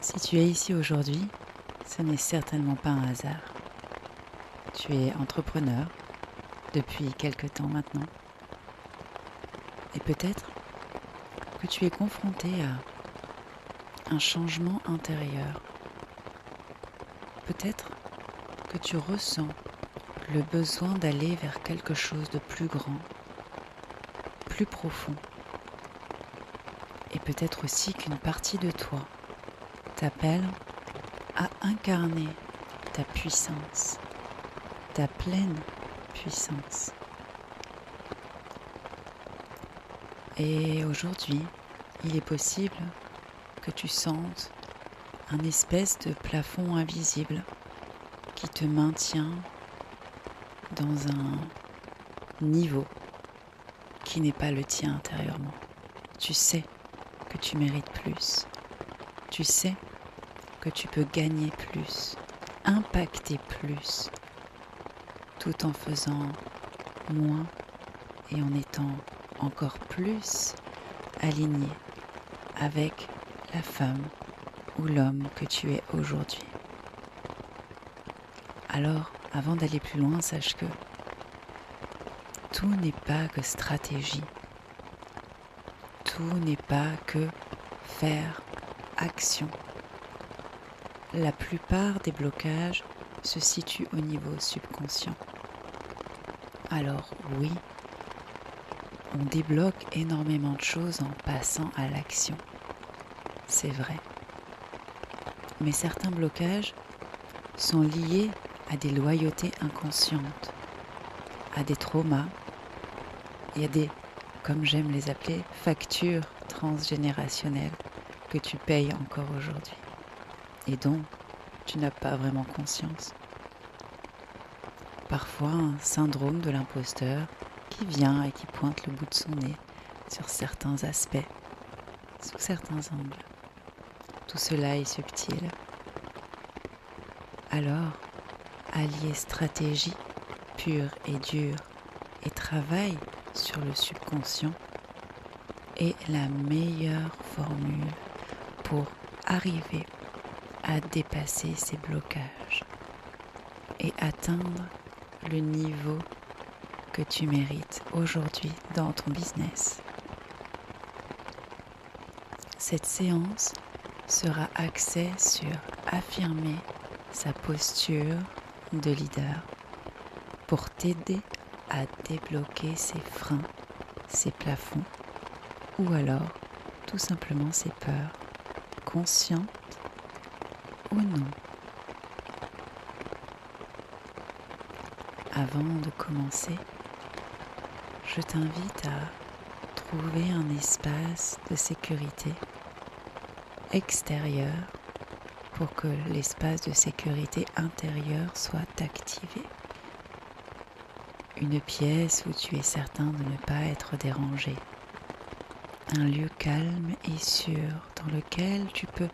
Si tu es ici aujourd'hui, ce n'est certainement pas un hasard. Tu es entrepreneur depuis quelque temps maintenant. Et peut-être que tu es confronté à un changement intérieur. Peut-être que tu ressens le besoin d'aller vers quelque chose de plus grand, plus profond. Et peut-être aussi qu'une partie de toi t'appelle à incarner ta puissance, ta pleine puissance. Et aujourd'hui, il est possible que tu sentes un espèce de plafond invisible qui te maintient dans un niveau qui n'est pas le tien intérieurement. Tu sais que tu mérites plus. Tu sais que tu peux gagner plus, impacter plus, tout en faisant moins et en étant encore plus aligné avec la femme ou l'homme que tu es aujourd'hui. Alors, avant d'aller plus loin, sache que tout n'est pas que stratégie. Tout n'est pas que faire action. La plupart des blocages se situent au niveau subconscient. Alors oui, on débloque énormément de choses en passant à l'action. C'est vrai. Mais certains blocages sont liés à des loyautés inconscientes, à des traumas et à des, comme j'aime les appeler, factures transgénérationnelles que tu payes encore aujourd'hui et dont tu n'as pas vraiment conscience. Parfois un syndrome de l'imposteur qui vient et qui pointe le bout de son nez sur certains aspects, sous certains angles. Tout cela est subtil. Alors, allier stratégie pure et dure et travail sur le subconscient est la meilleure formule pour arriver à dépasser ces blocages et atteindre le niveau que tu mérites aujourd'hui dans ton business. Cette séance sera axée sur affirmer sa posture de leader pour t'aider à débloquer ses freins, ses plafonds ou alors tout simplement ses peurs, conscientes ou non. Avant de commencer, je t'invite à trouver un espace de sécurité extérieur pour que l'espace de sécurité intérieur soit activé. Une pièce où tu es certain de ne pas être dérangé. Un lieu calme et sûr dans lequel tu peux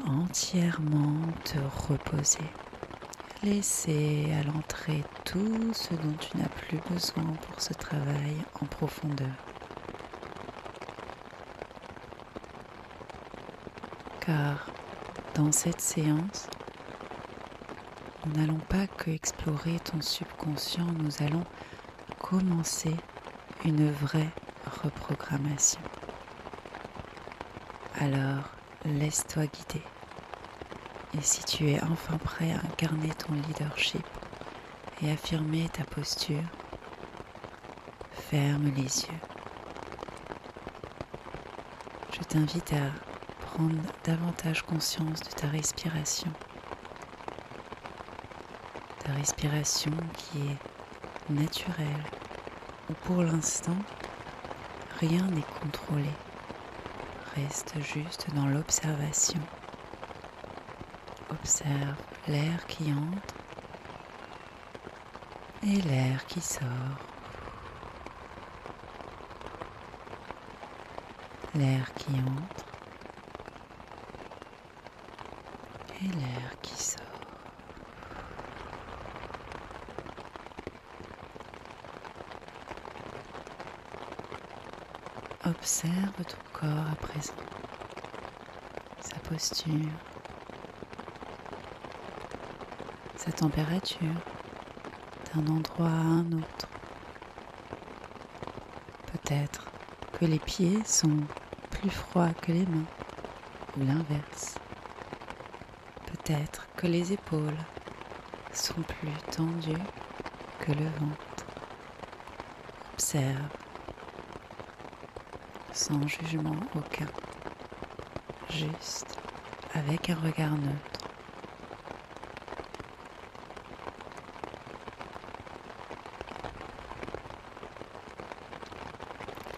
entièrement te reposer. Laisser à l'entrée tout ce dont tu n'as plus besoin pour ce travail en profondeur. Car dans cette séance, nous n'allons pas que explorer ton subconscient, nous allons commencer une vraie reprogrammation. Alors, laisse-toi guider. Et si tu es enfin prêt à incarner ton leadership et affirmer ta posture, ferme les yeux. Je t'invite à prendre davantage conscience de ta respiration. Ta respiration qui est naturelle, où pour l'instant, rien n'est contrôlé. Reste juste dans l'observation. Observe l'air qui entre et l'air qui sort. L'air qui entre et l'air qui sort. Observe ton corps à présent. sa posture, sa température d'un endroit à un autre. Peut-être que les pieds sont plus froids que les mains, ou l'inverse. Peut-être que les épaules sont plus tendues que le ventre. Observe, sans jugement aucun, juste avec un regard neutre.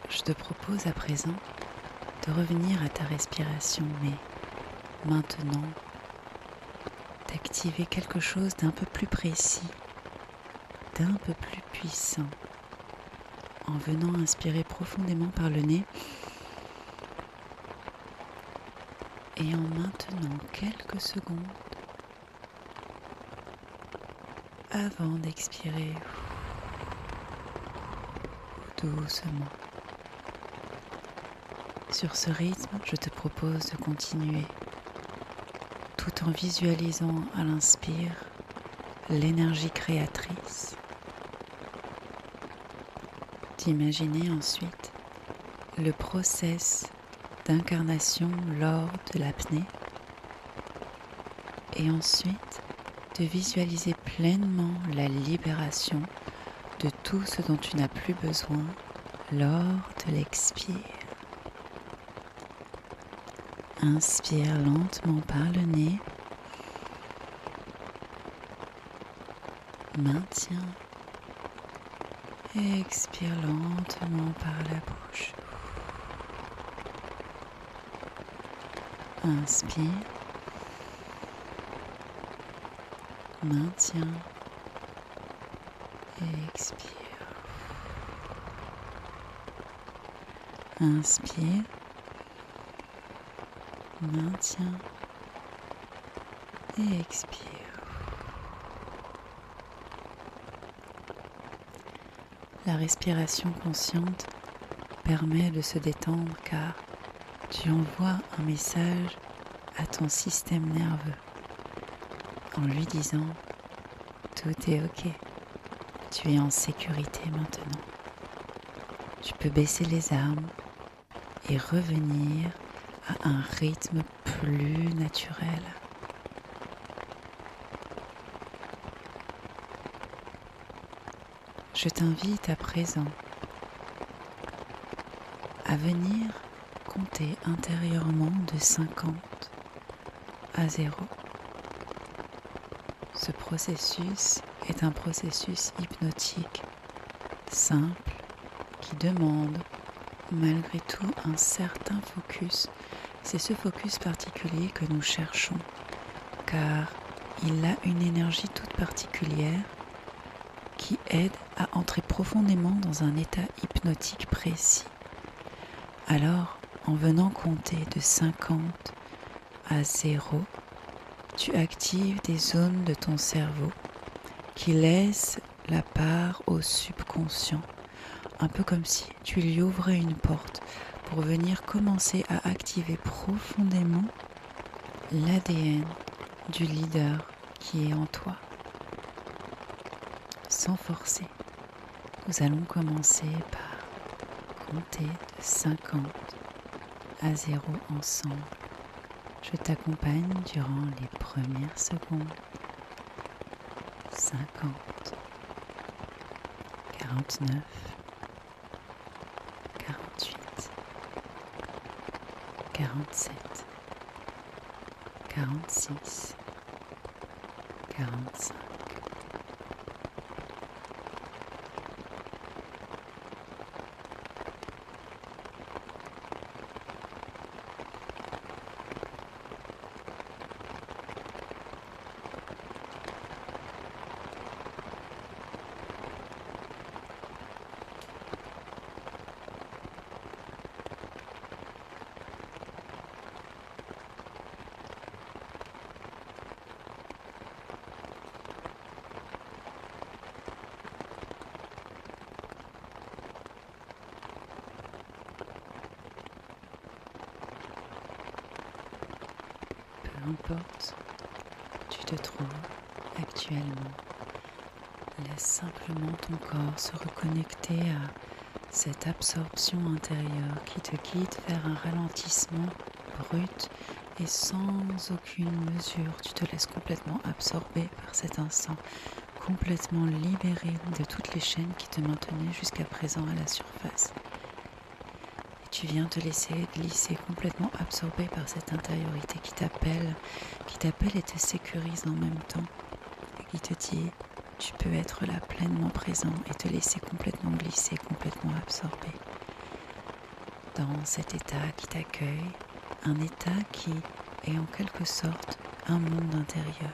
Je te propose à présent de revenir à ta respiration, mais maintenant d'activer quelque chose d'un peu plus précis, d'un peu plus puissant, en venant inspirer profondément par le nez et en maintenant quelques secondes avant d'expirer doucement. Sur ce rythme, je te propose de continuer tout en visualisant à l'inspire l'énergie créatrice, d'imaginer ensuite le process d'incarnation lors de l'apnée et ensuite de visualiser pleinement la libération de tout ce dont tu n'as plus besoin lors de l'expire. Inspire lentement par le nez, maintiens et expire lentement par la bouche. Inspire, maintiens et expire. Inspire, maintiens et expire. La respiration consciente permet de se détendre car tu envoies un message à ton système nerveux en lui disant « Tout est ok, tu es en sécurité maintenant. Tu peux baisser les armes et revenir à un rythme plus naturel. » Je t'invite à présent à venir compter intérieurement de 50 à 0. Ce processus est un processus hypnotique simple qui demande malgré tout un certain focus. C'est ce focus particulier que nous cherchons car il a une énergie toute particulière qui aide à entrer profondément dans un état hypnotique précis. Alors, en venant compter de 50 à 0, tu actives des zones de ton cerveau qui laissent la part au subconscient, un peu comme si tu lui ouvrais une porte pour venir commencer à activer profondément l'ADN du leader qui est en toi. Sans forcer, nous allons commencer par compter de 50 à 0 ensemble. Je t'accompagne durant les premières secondes. 50, 49, 48, 47, 46, 45. importe où tu te trouves actuellement, laisse simplement ton corps se reconnecter à cette absorption intérieure qui te guide vers un ralentissement brut et sans aucune mesure. Tu te laisses complètement absorber par cet instant, complètement libéré de toutes les chaînes qui te maintenaient jusqu'à présent à la surface. Et tu viens te laisser glisser complètement absorbé par cette intériorité qui t'appelle et te sécurise en même temps et qui te dit tu peux être là pleinement présent et te laisser complètement glisser, complètement absorber dans cet état qui t'accueille, un état qui est en quelque sorte un monde intérieur.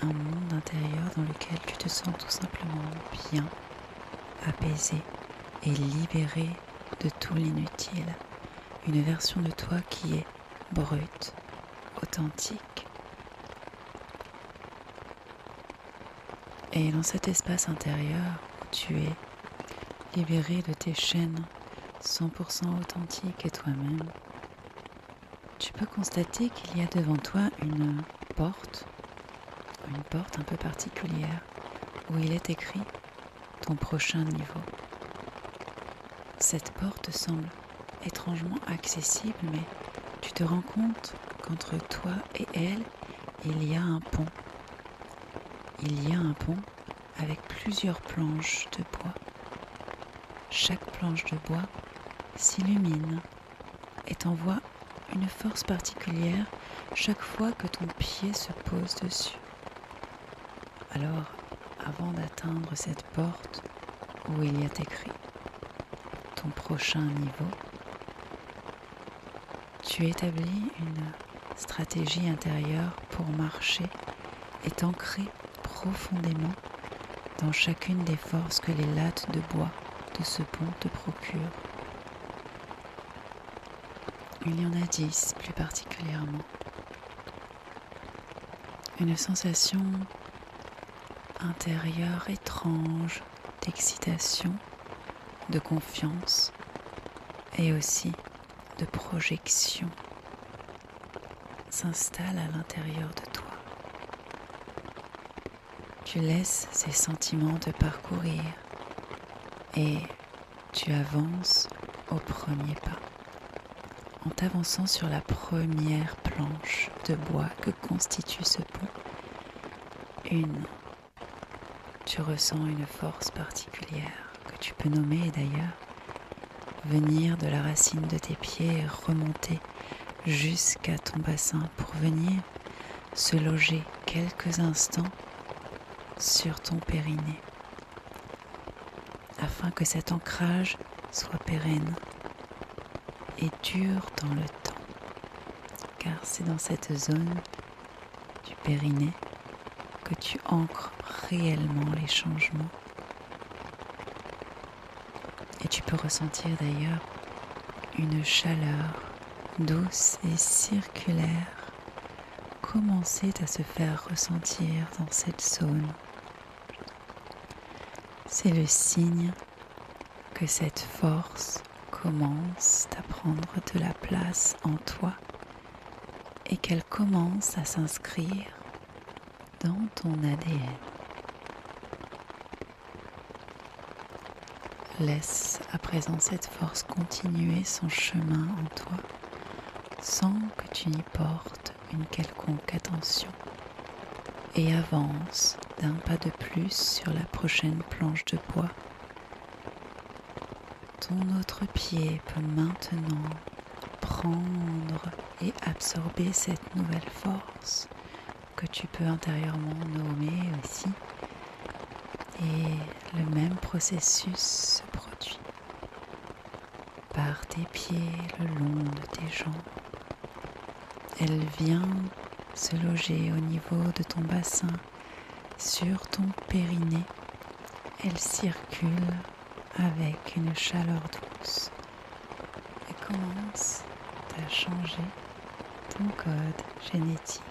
Un monde intérieur dans lequel tu te sens tout simplement bien, apaisé et libéré de tout l'inutile. Une version de toi qui est brute, authentique. Et dans cet espace intérieur où tu es libéré de tes chaînes 100% authentique et toi-même, tu peux constater qu'il y a devant toi une porte un peu particulière où il est écrit ton prochain niveau. Cette porte semble étrangement accessible, mais tu te rends compte qu'entre toi et elle, il y a un pont. Il y a un pont avec plusieurs planches de bois. Chaque planche de bois s'illumine et t'envoie une force particulière chaque fois que ton pied se pose dessus. Alors, avant d'atteindre cette porte où il y a écrit ton prochain niveau, tu établis une stratégie intérieure pour marcher et t'ancrer profondément dans chacune des forces que les lattes de bois de ce pont te procurent. Il y en a 10 plus particulièrement. Une sensation intérieure étrange d'excitation, de confiance et aussi de projection s'installe à l'intérieur de toi. Tu laisses ces sentiments te parcourir et tu avances au premier pas. En t'avançant sur la première planche de bois que constitue ce pont, tu ressens une force particulière que tu peux nommer d'ailleurs venir de la racine de tes pieds et remonter jusqu'à ton bassin pour venir se loger quelques instants sur ton périnée afin que cet ancrage soit pérenne et dure dans le temps, car c'est dans cette zone du périnée que tu ancres réellement les changements. Et tu peux ressentir d'ailleurs une chaleur douce et circulaire commencer à se faire ressentir dans cette zone. C'est le signe que cette force commence à prendre de la place en toi et qu'elle commence à s'inscrire dans ton ADN. Laisse à présent cette force continuer son chemin en toi sans que tu n'y portes une quelconque attention et avance d'un pas de plus sur la prochaine planche de bois. Ton autre pied peut maintenant prendre et absorber cette nouvelle force que tu peux intérieurement nommer aussi. Et le même processus se produit par tes pieds le long de tes jambes. Elle vient se loger au niveau de ton bassin, sur ton périnée. Elle circule avec une chaleur douce et commence à changer ton code génétique.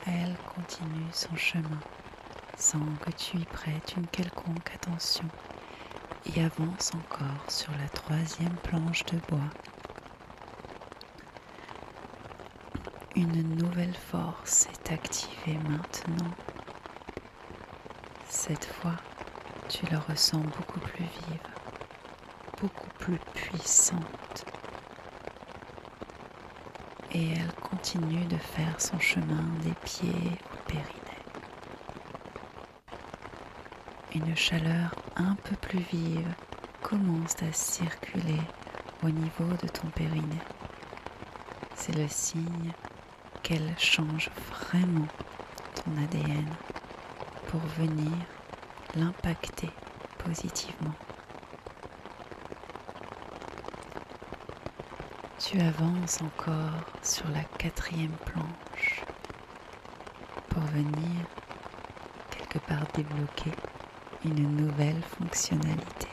Elle continue son chemin sans que tu y prêtes une quelconque attention et avance encore sur la troisième planche de bois. Une nouvelle force est activée maintenant. Cette fois, tu la ressens beaucoup plus vive, beaucoup plus puissante. Et elle continue de faire son chemin des pieds au périnée. Une chaleur un peu plus vive commence à circuler au niveau de ton périnée. C'est le signe qu'elle change vraiment ton ADN pour venir l'impacter positivement. Tu avances encore sur la quatrième planche pour venir quelque part débloquer une nouvelle fonctionnalité.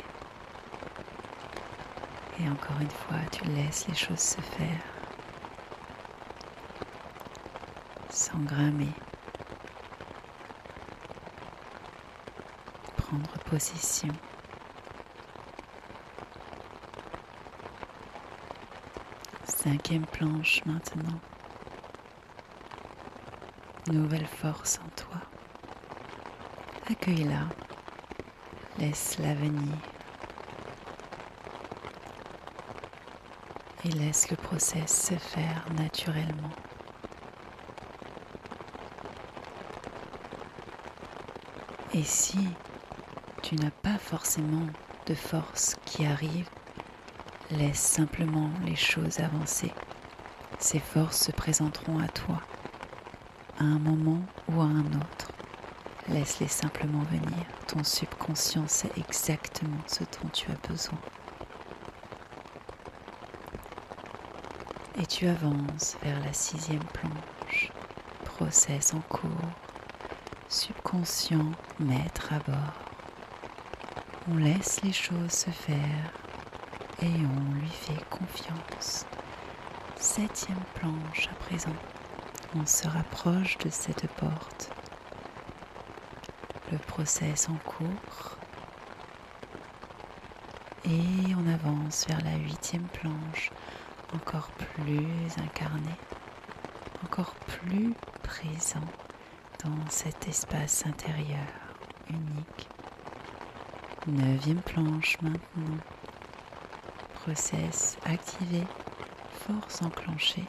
Et encore une fois, tu laisses les choses se faire sans grammer, prendre possession. Cinquième planche maintenant. Nouvelle force en toi. Accueille-la. Laisse-la venir. Et laisse le process se faire naturellement. Et si tu n'as pas forcément de force qui arrive, laisse simplement les choses avancer. Ces forces se présenteront à toi, à un moment ou à un autre. Laisse-les simplement venir. Ton subconscient sait exactement ce dont tu as besoin. Et tu avances vers la sixième planche. Process en cours. Subconscient, maître à bord. On laisse les choses se faire et on lui fait confiance. Septième planche à présent. On se rapproche de cette porte. Le process en cours. Et on avance vers la huitième planche, encore plus incarné, encore plus présent dans cet espace intérieur unique. Neuvième planche maintenant. Process activé, force enclenchée.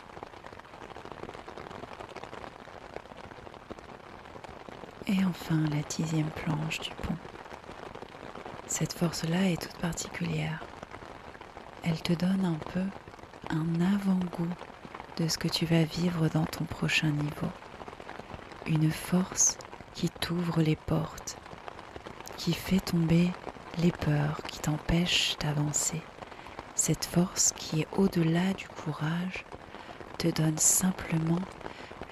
Et enfin la dixième planche du pont. Cette force-là est toute particulière. Elle te donne un peu un avant-goût de ce que tu vas vivre dans ton prochain niveau. Une force qui t'ouvre les portes, qui fait tomber les peurs, qui t'empêchent d'avancer. Cette force qui est au-delà du courage te donne simplement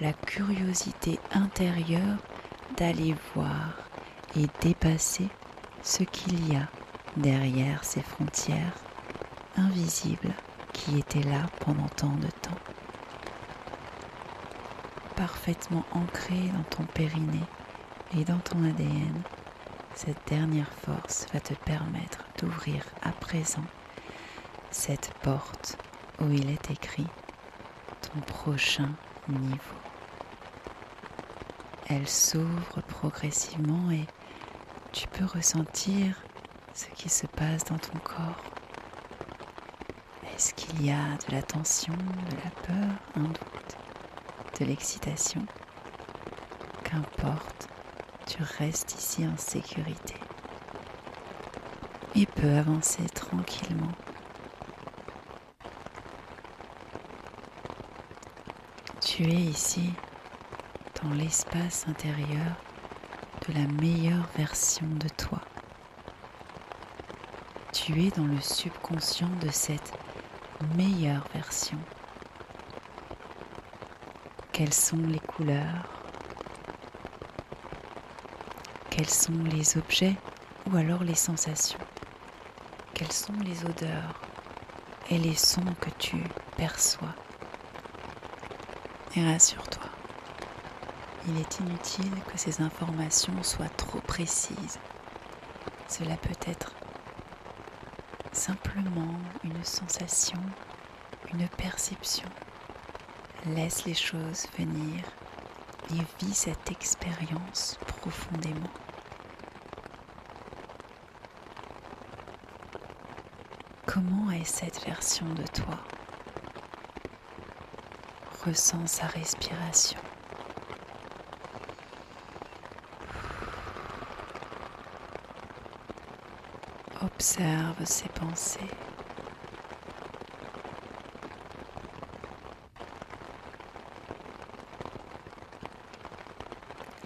la curiosité intérieure d'aller voir et dépasser ce qu'il y a derrière ces frontières invisibles qui étaient là pendant tant de temps. Parfaitement ancrée dans ton périnée et dans ton ADN, cette dernière force va te permettre d'ouvrir à présent cette porte où il est écrit ton prochain niveau. Elle s'ouvre progressivement et tu peux ressentir ce qui se passe dans ton corps. Est-ce qu'il y a de la tension, de la peur, un doute, de l'excitation? Qu'importe, tu restes ici en sécurité et peux avancer tranquillement. Tu es ici dans l'espace intérieur de la meilleure version de toi. Tu es dans le subconscient de cette meilleure version. Quelles sont les couleurs? Quels sont les objets ou alors les sensations? Quelles sont les odeurs et les sons que tu perçois? Et rassure-toi, il est inutile que ces informations soient trop précises. Cela peut être simplement une sensation, une perception. Laisse les choses venir et vis cette expérience profondément. Comment est cette version de toi? Ressens sa respiration. Observe ses pensées.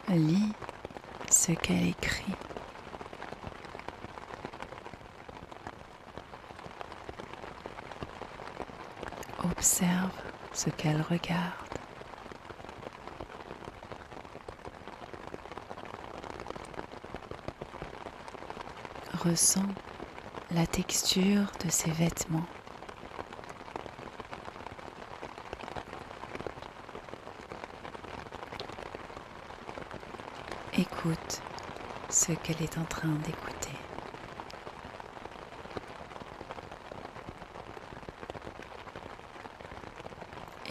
Lis ce qu'elle écrit. Observe ce qu'elle regarde. Ressens la texture de ses vêtements. Écoute ce qu'elle est en train d'écouter.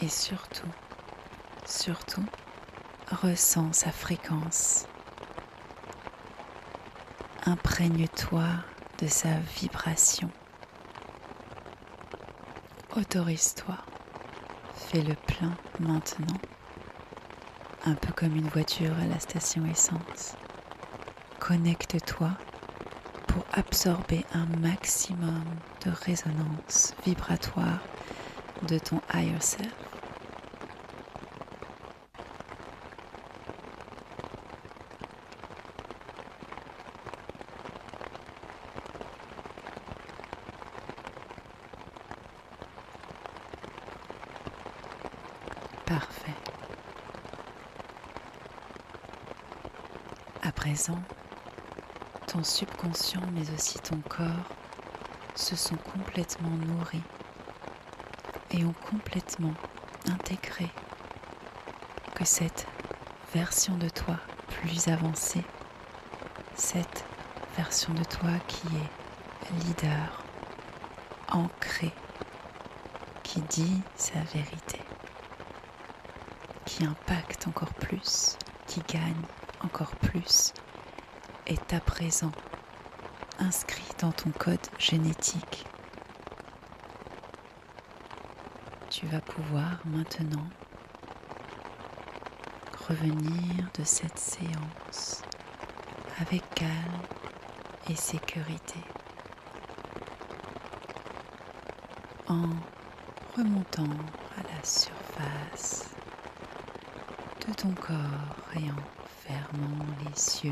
Et surtout, ressens sa fréquence. Imprègne-toi de sa vibration. Autorise-toi. Fais le plein maintenant. Un peu comme une voiture à la station essence. Connecte-toi pour absorber un maximum de résonance vibratoire de ton higher self. Parfait. À présent, ton subconscient mais aussi ton corps se sont complètement nourris et ont complètement intégré que cette version de toi plus avancée, cette version de toi qui est leader, ancrée, qui dit sa vérité, qui impacte encore plus, qui gagne encore plus, est à présent inscrit dans ton code génétique. Tu vas pouvoir maintenant revenir de cette séance avec calme et sécurité en remontant à la surface de ton corps et en fermant les yeux.